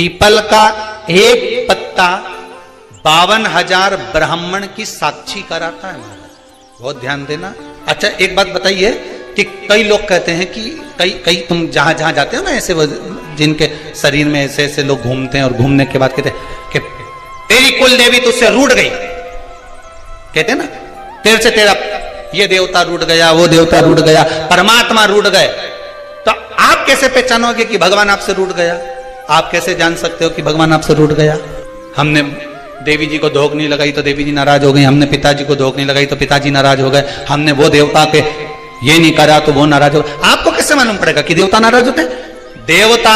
People का एक पत्ता 52,000 ब्राह्मण की साक्षी कराता है महाराज। बहुत ध्यान देना। अच्छा एक बात बताइए कि कई लोग कहते हैं कि कई तुम जहां जहां जाते हो ना, ऐसे जिनके शरीर में ऐसे ऐसे लोग घूमते हैं और घूमने के बाद कहते हैं कि तेरी कुल देवी तुझसे रूठ गई, कहते हैं ना, तेरे से तेरा ये देवता रूठ गया, वो देवता रूठ गया, परमात्मा रूठ गए। तो आप कैसे पहचानोगे कि भगवान आपसे रूठ गया? आप कैसे जान सकते हो कि भगवान आपसे रूठ गया? हमने देवी जी को धोख नहीं लगाई तो देवी जी नाराज हो गई, हमने पिताजी को धोख नहीं लगाई तो पिताजी नाराज हो गए, हमने वो देवता पे ये नहीं करा तो वो नाराज हो गए। आपको कैसे मालूम पड़ेगा कि देवता नाराज होते हैं? देवता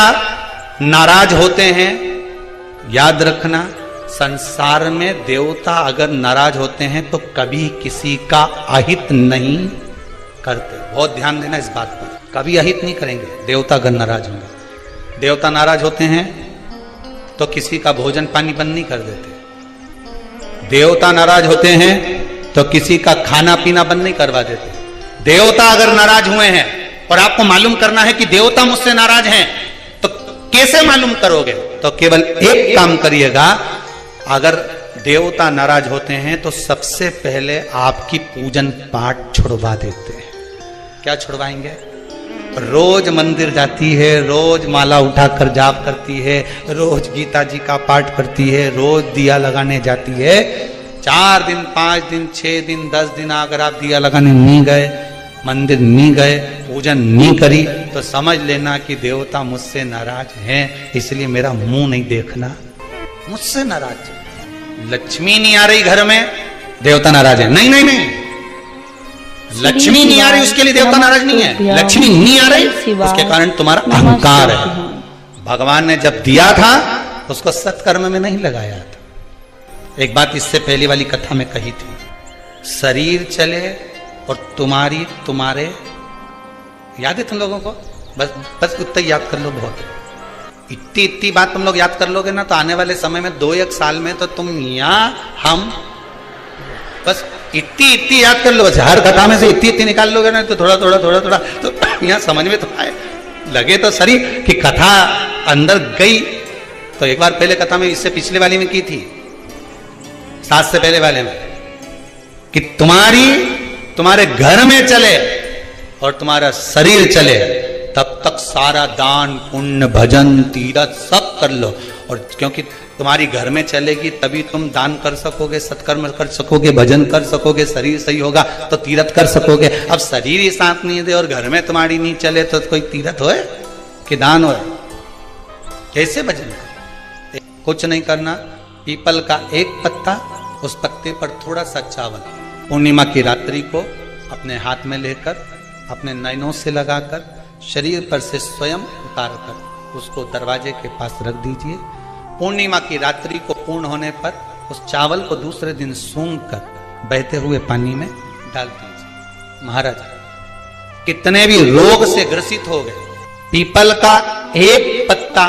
नाराज होते हैं। याद रखना, संसार में देवता अगर नाराज होते हैं तो कभी किसी का अहित नहीं करते। बहुत ध्यान देना इस बात पर, कभी अहित नहीं करेंगे देवता अगर नाराज होंगे। देवता नाराज होते हैं तो किसी का भोजन पानी बंद नहीं कर देते। देवता नाराज होते हैं तो किसी का खाना पीना बंद नहीं करवा देते। देवता अगर नाराज हुए हैं और आपको मालूम करना है कि देवता मुझसे नाराज हैं, तो कैसे मालूम करोगे? तो केवल एक काम करिएगा, अगर देवता नाराज होते हैं तो सबसे पहले आपकी पूजन पाठ छुड़वा देते हैं। क्या छुड़वाएंगे? रोज मंदिर जाती है, रोज माला उठाकर जाप करती है, रोज गीता जी का पाठ करती है, रोज दिया लगाने जाती है। 4 दिन 5 दिन 6 दिन 10 दिन अगर आप दिया लगाने नहीं गए, मंदिर नहीं गए, पूजन नहीं करी, तो समझ लेना कि देवता मुझसे नाराज हैं, इसलिए मेरा मुंह नहीं देखना। मुझसे नाराज। लक्ष्मी नहीं आ रही घर में, देवता नाराज है। नहीं नहीं नहीं, लक्ष्मी नहीं आ रही उसके लिए देवता नाराज नहीं है। लक्ष्मी नहीं आ रही उसके कारण तुम्हारा अहंकार है। भगवान ने जब दिया था उसको सत्कर्म में नहीं लगाया था। एक बात इससे पहले वाली कथा में कही थी, शरीर चले और तुम्हारे याद है तुम लोगों को? बस उतना याद कर लो, बहुत है। इतनी बात तुम लोग याद कर लोगे ना तो आने वाले समय में 2-1 साल में तो तुम या हम बस इतनी याद कर लो। बस हर कथा में से इतनी निकाल लोगे ना तो थोड़ा तो यहाँ समझ में तो आए, लगे तो सही कि कथा अंदर गई। तो एक बार पहले कथा में, इससे पिछले वाली में की थी, 7 से पहले वाले में, कि तुम्हारे घर में चले और तुम्हारा शरीर चले, तब तक सारा दान पुण्य भजन तीरथ सब कर लो। और क्योंकि तुम्हारी घर में चलेगी तभी तुम दान कर सकोगे, सत्कर्म कर सकोगे, भजन कर सकोगे, शरीर सही होगा तो तीरथ कर सकोगे। अब शरीर ही साथ नहीं दे और घर में तुम्हारी नहीं चले तो कोई तीरथ होए कि दान होए? कैसे भजन करे? कुछ नहीं करना, पीपल का एक पत्ता, उस पत्ते पर थोड़ा सा चावल, पूर्णिमा की रात्रि को अपने हाथ में लेकर अपने नयनों से लगाकर शरीर पर से स्वयं उतारकर उसको दरवाजे के पास रख दीजिए। पूर्णिमा की रात्रि को पूर्ण होने पर उस चावल को दूसरे दिन सूंघ कर बहते हुए पानी में डाल दीजिए। महाराज कितने भी रोग से ग्रसित हो गए, पीपल का एक पत्ता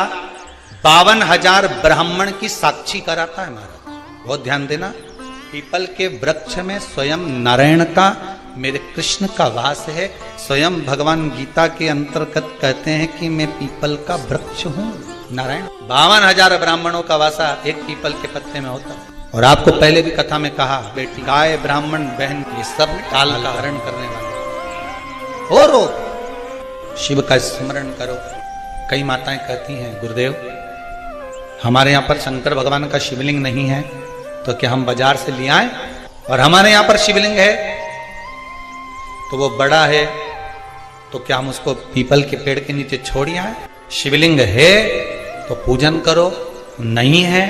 52,000 ब्राह्मण की साक्षी कराता है महाराज। बहुत ध्यान देना, पीपल के वृक्ष में स्वयं नारायण का, मेरे कृष्ण का वास है। स्वयं भगवान गीता के अंतर्गत कहते हैं कि मैं पीपल का वृक्ष हूं। नारायण 52,000 ब्राह्मणों का वासा एक पीपल के पत्ते में होता है। और आपको पहले भी कथा में कहा, बेटी गाय ब्राह्मण बहन ये सब काल का हरण करने वाले हो। शिव का स्मरण करो। कई माताएं कहती हैं, गुरुदेव हमारे यहाँ पर शंकर भगवान का शिवलिंग नहीं है तो क्या हम बाजार से ले आए? और हमारे यहाँ पर शिवलिंग है तो वो बड़ा है तो क्या हम उसको पीपल के पेड़ के नीचे छोड़ आए? शिवलिंग है तो पूजन करो, नहीं है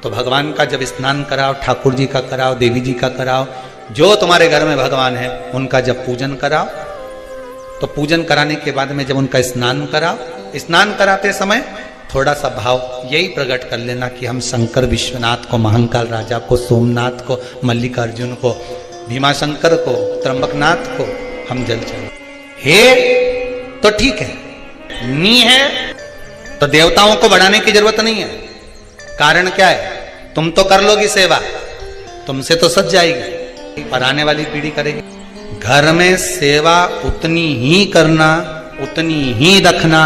तो भगवान का जब स्नान कराओ, ठाकुर जी का कराओ, देवी जी का कराओ, जो तुम्हारे घर में भगवान है उनका जब पूजन कराओ, तो पूजन कराने के बाद में जब उनका स्नान कराओ, स्नान कराते समय थोड़ा सा भाव यही प्रकट कर लेना कि हम शंकर विश्वनाथ को, महाकाल राजा को, सोमनाथ को, मल्लिकार्जुन को, भीमाशंकर को, त्र्यंबकनाथ को हम जल चढ़ाएं। हे तो ठीक है, नी है तो देवताओं को बढ़ाने की जरूरत नहीं है। कारण क्या है? तुम तो कर लोगी सेवा, तुमसे तो सज जाएगी, पर आने वाली पीढ़ी करेगी। घर में सेवा उतनी ही करना, उतनी ही रखना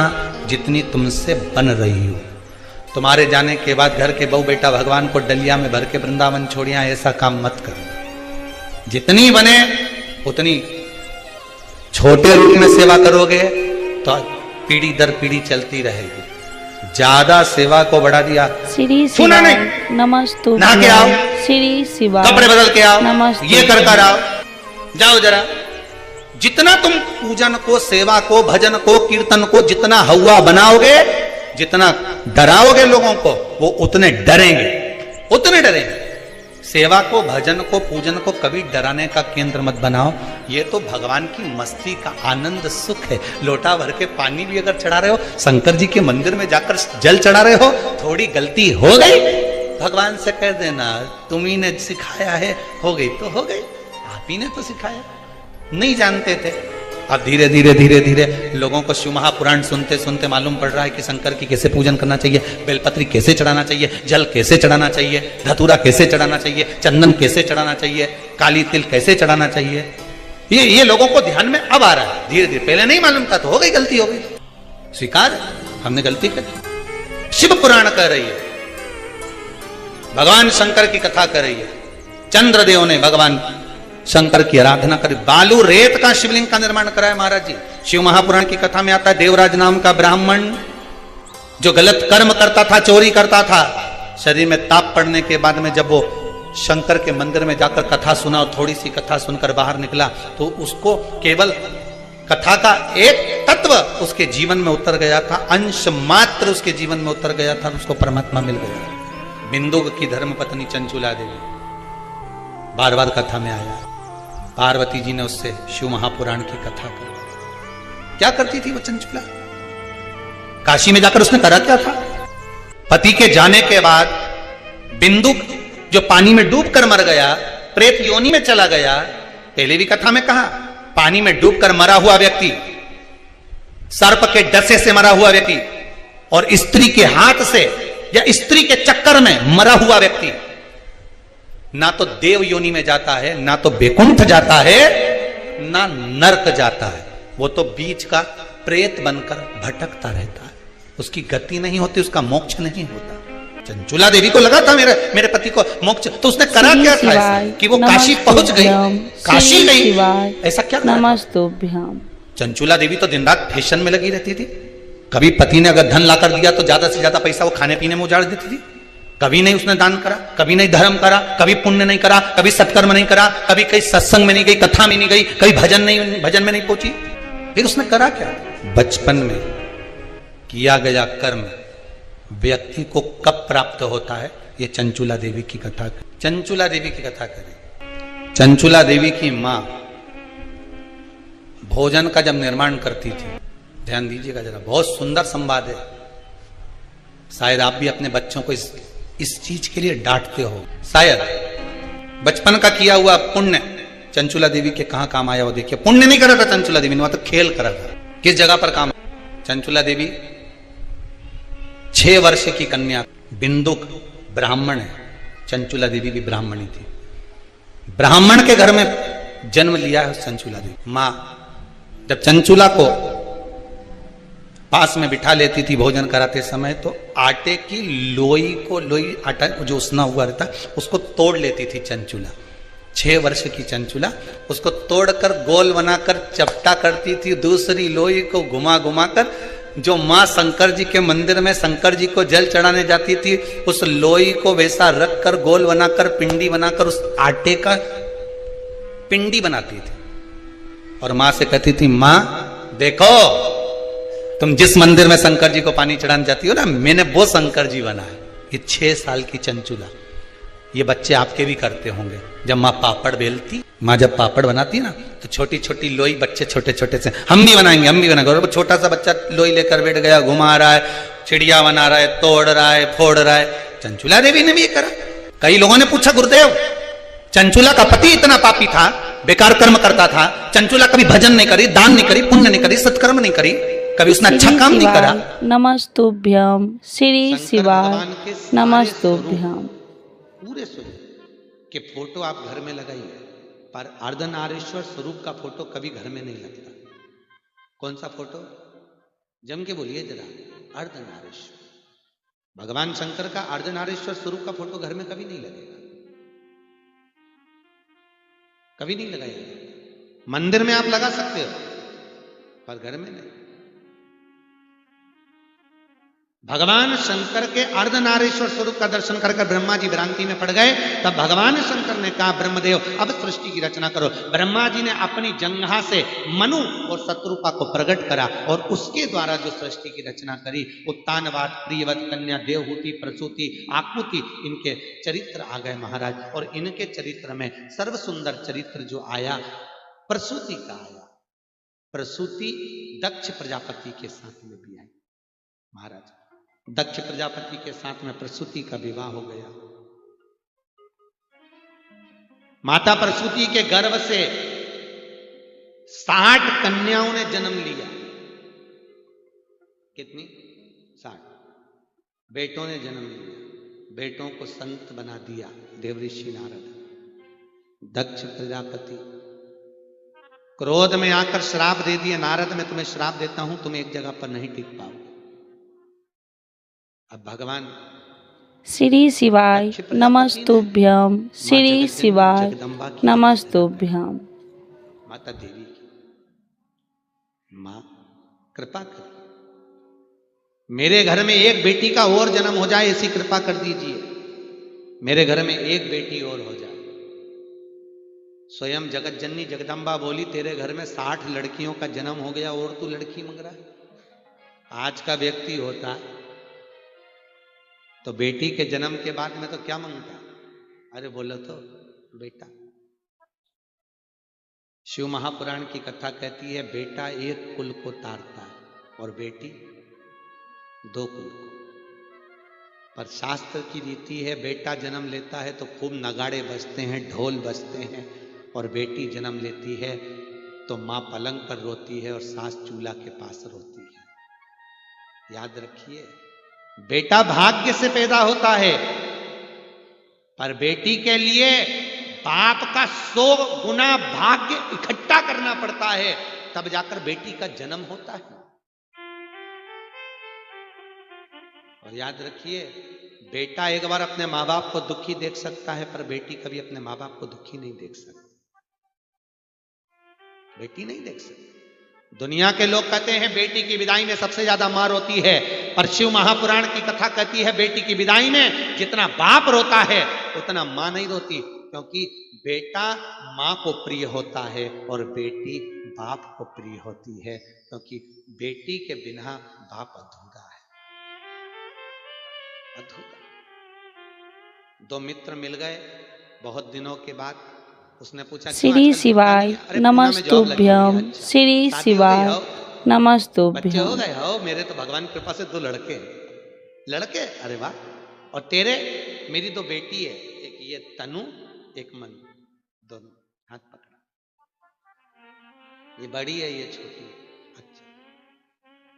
जितनी तुमसे बन रही हो। तुम्हारे जाने के बाद घर के बहू बेटा भगवान को डलिया में भर के वृंदावन छोड़िया, ऐसा काम मत करो। जितनी बने उतनी छोटे रूप में सेवा करोगे तो पीढ़ी दर पीढ़ी चलती रहेगी। ज्यादा सेवा को बढ़ा दिया, सुना नहीं, नमस्तु नहा के आओ, श्री शिवा, कपड़े बदल के आओ, नमस्तु, ये कर कर आओ, जाओ जरा। जितना तुम पूजन को, सेवा को, भजन को, कीर्तन को जितना हवा बनाओगे, जितना डराओगे लोगों को, वो उतने डरेंगे, उतने डरेंगे। सेवा को, भजन को, पूजन को कभी डराने का केंद्र मत बनाओ। ये तो भगवान की मस्ती का आनंद सुख है। लोटा भर के पानी भी अगर चढ़ा रहे हो, शंकर जी के मंदिर में जाकर जल चढ़ा रहे हो, थोड़ी गलती हो गई भगवान से कह देना तुम्ही ने सिखाया है, हो गई तो हो गई, आप ही ने तो सिखाया, नहीं जानते थे। अब धीरे धीरे धीरे धीरे लोगों को शिव महापुराण सुनते सुनते मालूम पड़ रहा है कि शंकर की कैसे पूजन करना चाहिए, बेलपत्री कैसे चढ़ाना चाहिए, जल कैसे चढ़ाना चाहिए, धतूरा कैसे चढ़ाना चाहिए, चंदन कैसे चढ़ाना चाहिए, काली तिल कैसे चढ़ाना चाहिए। ये लोगों को ध्यान में अब आ रहा है धीरे धीरे। पहले नहीं मालूम था तो हो गई, गलती हो गई, स्वीकार, हमने गलती कर। शिव पुराण कह रही है, भगवान शंकर की कथा कर रही है। चंद्रदेव ने भगवान शंकर की आराधना करी, बालू रेत का शिवलिंग का निर्माण कराया महाराज जी। शिव महापुराण की कथा में आता है, देवराज नाम का ब्राह्मण जो गलत कर्म करता था, चोरी करता था, शरीर में ताप पड़ने के बाद में जब वो शंकर के मंदिर में जाकर कथा सुना और थोड़ी सी कथा सुनकर बाहर निकला तो उसको केवल कथा का एक तत्व उसके जीवन में उतर गया था, अंश मात्र उसके जीवन में उतर गया था, उसको परमात्मा मिल गया। बिंदु की धर्मपत्नी चंचुला देवी बार बार कथा में आया, पार्वती जी ने उससे शिव महापुराण की कथा करवाई। क्या करती थी वो चंचुला? काशी में जाकर उसने करा क्या था? पति के जाने के बाद बिंदु जो पानी में डूबकर मर गया, प्रेत योनि में चला गया। पहले भी कथा में कहा, पानी में डूबकर मरा हुआ व्यक्ति, सर्प के डसे से मरा हुआ व्यक्ति और स्त्री के हाथ से या स्त्री के चक्कर में मरा हुआ व्यक्ति ना तो देव योनि में जाता है, ना तो बैकुंठ जाता है, ना नरक जाता है। वो तो बीच का प्रेत बनकर भटकता रहता है, उसकी गति नहीं होती, उसका मोक्ष नहीं होता। चंचुला देवी को लगा था मेरे पति को मोक्ष, तो उसने करा क्या था ऐसा कि वो काशी पहुंच गई, काशी गई, ऐसा क्या नमस्तुभ्यम। चंचुला देवी तो दिन रात फैशन में लगी रहती थी। कभी पति ने अगर धन लाकर दिया तो ज्यादा से ज्यादा पैसा वो खाने पीने में उजाड़ देती थी। कभी नहीं उसने दान करा, कभी नहीं धर्म करा, कभी पुण्य नहीं करा, कभी सत्कर्म नहीं करा, कभी कहीं सत्संग में नहीं गई, कथा में नहीं गई, कभी भजन में नहीं पहुंची। फिर उसने करा क्या? बचपन में किया गया कर्म व्यक्ति को कब प्राप्त होता है, ये चंचुला देवी की कथा। चंचुला देवी की कथा करें। चंचुला देवी की मां भोजन का जब निर्माण करती थी, ध्यान दीजिएगा जरा, बहुत सुंदर संवाद है। शायद आप भी अपने बच्चों को इस चीज के लिए डांटते हो, शायद बचपन का किया हुआ पुण्य चंचुला देवी के कहां काम आया वो देखिए। पुण्य नहीं करा था चंचुला देवी ने, वहां तो खेल करा था। किस जगह पर काम? चंचुला देवी 6 वर्ष की कन्या, बिंदुक ब्राह्मण है, चंचुला देवी भी ब्राह्मणी थी। ब्राह्मण के घर में जन्म लिया है चंचुला देवी। मां जब चंचुला को पास में बिठा लेती थी भोजन कराते समय, तो आटे की लोई आटा जो उसना हुआ रहता उसको तोड़ लेती थी चंचुला। 6 वर्ष की चंचुला उसको तोड़कर गोल बनाकर चपटा करती थी। दूसरी लोई को घुमा घुमा कर जो माँ शंकर जी के मंदिर में शंकर जी को जल चढ़ाने जाती थी, उस लोई को वैसा रख कर गोल बनाकर पिंडी बनाकर उस आटे का पिंडी बनाती थी और माँ से कहती थी, माँ देखो तुम जिस मंदिर में शंकर जी को पानी चढ़ाने जाती हो ना, मैंने वो शंकर जी बना है। ये 6 साल की चंचुला, ये बच्चे आपके भी करते होंगे। जब माँ पापड़ बेलती, माँ जब पापड़ बनाती है ना, तो छोटी छोटी लोई बच्चे छोटे छोटे से हम भी बनाएंगे और वो छोटा सा बच्चा लोई लेकर बैठ गया, घुमा रहा है, चिड़िया बना रहा है, तोड़ रहा है, फोड़ रहा है। चंचुला देवी ने भी ये करा। कई लोगों ने पूछा, गुरुदेव चंचुला का पति इतना पापी था, बेकार कर्म करता था, चंचुला कभी भजन नहीं करी, दान नहीं करी, पुण्य नहीं करी, सत्कर्म नहीं करी, कभी उसने अच्छा काम नहीं करा। नमस्तुभ्यम श्री शिवाय, नमस्तुभ्यम। पूरे स्वरूप के फोटो आप घर में लगाइए, पर अर्धनारीश्वर स्वरूप का फोटो कभी घर में नहीं लगता। कौन सा फोटो? जम के बोलिए जरा, अर्धनारीश्वर। भगवान शंकर का अर्धनारीश्वर स्वरूप का फोटो घर में कभी नहीं लगेगा, कभी नहीं लगाएगा। मंदिर में आप लगा सकते हो पर घर में नहीं। भगवान शंकर के अर्धनारीश्वर स्वरूप का दर्शन कर ब्रह्मा जी भ्रांति में पड़ गए। तब भगवान शंकर ने कहा ब्रह्मदेव अब सृष्टि की रचना करो। ब्रह्मा जी ने अपनी जंघा से मनु और शत्रुपा को प्रकट करा और उसके द्वारा जो सृष्टि की रचना करी, उत्तानवाद, प्रियवत, कन्या, देवहूति, प्रसूति, आकृति, इनके चरित्र आ गए महाराज। और इनके चरित्र में सर्व सुंदर चरित्र जो आया प्रसूति का आया। प्रसूति दक्ष प्रजापति के साथ में भी आई महाराज। दक्ष प्रजापति के साथ में प्रसूति का विवाह हो गया। माता प्रसूति के गर्भ से 60 कन्याओं ने जन्म लिया। कितनी? 60 बेटों ने जन्म लिया। बेटों को संत बना दिया देवऋषि नारद। दक्ष प्रजापति क्रोध में आकर श्राप दे दिया, नारद मैं तुम्हें श्राप देता हूं, तुम एक जगह पर नहीं टिक पाओगे। अब भगवान श्री शिवाय नमस्तुभ्यं, श्री शिवाय नमस्तुभ्यं। माता देवी की मां कृपा कर, मेरे घर में एक बेटी का और जन्म हो जाए, ऐसी कृपा कर दीजिए। मेरे घर में एक बेटी और हो जाए। स्वयं जगत जननी जगदम्बा बोली तेरे घर में 60 लड़कियों का जन्म हो गया और तू लड़की मांग रहा है। आज का व्यक्ति होता तो बेटी के जन्म के बाद में तो क्या मांगता? अरे बोलो तो बेटा। शिव महापुराण की कथा कहती है बेटा एक कुल को तारता है और बेटी 2 कुल को। पर शास्त्र की रीति है बेटा जन्म लेता है तो खूब नगाड़े बजते हैं, ढोल बजते हैं, और बेटी जन्म लेती है तो मां पलंग पर रोती है और सास चूल्हा के पास रोती है। याद रखिए बेटा भाग्य से पैदा होता है, पर बेटी के लिए बाप का 100 गुना भाग्य इकट्ठा करना पड़ता है, तब जाकर बेटी का जन्म होता है। और याद रखिए बेटा एक बार अपने माँ बाप को दुखी देख सकता है, पर बेटी कभी अपने माँ बाप को दुखी नहीं देख सकती। बेटी नहीं देख सकती। दुनिया के लोग कहते हैं बेटी की विदाई में सबसे ज्यादा मां रोती है, पर शिव महापुराण की कथा कहती है बेटी की विदाई में जितना बाप रोता है उतना मां नहीं रोती, क्योंकि बेटा मां को प्रिय होता है और बेटी बाप को प्रिय होती है, क्योंकि बेटी के बिना बाप अधूरा है, अधूरा। 2 मित्र मिल गए बहुत दिनों के बाद। उसने पूछा श्री शिवाय नमस्तुभ्यं, श्री शिवाय नमस्तुभ्यं। बच्चे हो गए हो? मेरे तो भगवान की कृपा से 2 लड़के। लड़के? अरे वाह। और तेरे? मेरी 2 बेटी है, एक ये तनु एक मन, दोनों हाथ पकड़ा। ये बड़ी है ये छोटी है। अच्छा।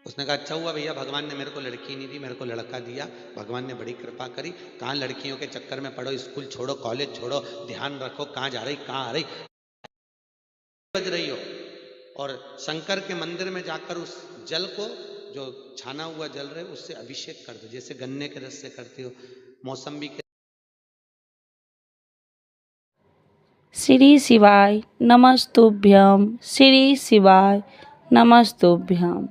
उसने कहा अच्छा हुआ भैया भगवान ने मेरे को लड़की नहीं दी, मेरे को लड़का दिया, भगवान ने बड़ी कृपा करी। कहाँ लड़कियों के चक्कर में पढ़ो, स्कूल छोड़ो, कॉलेज छोड़ो, ध्यान रखो कहाँ जा रही कहाँ आ रही बज रही हो। और शंकर के मंदिर में जाकर उस जल को जो छाना हुआ जल रहे उससे अभिषेक कर दो, जैसे गन्ने के रस से करते हो, मौसम्बी के। श्री शिवाय नमस्तुभ्यं, श्री शिवाय नमस्तुभ्यं।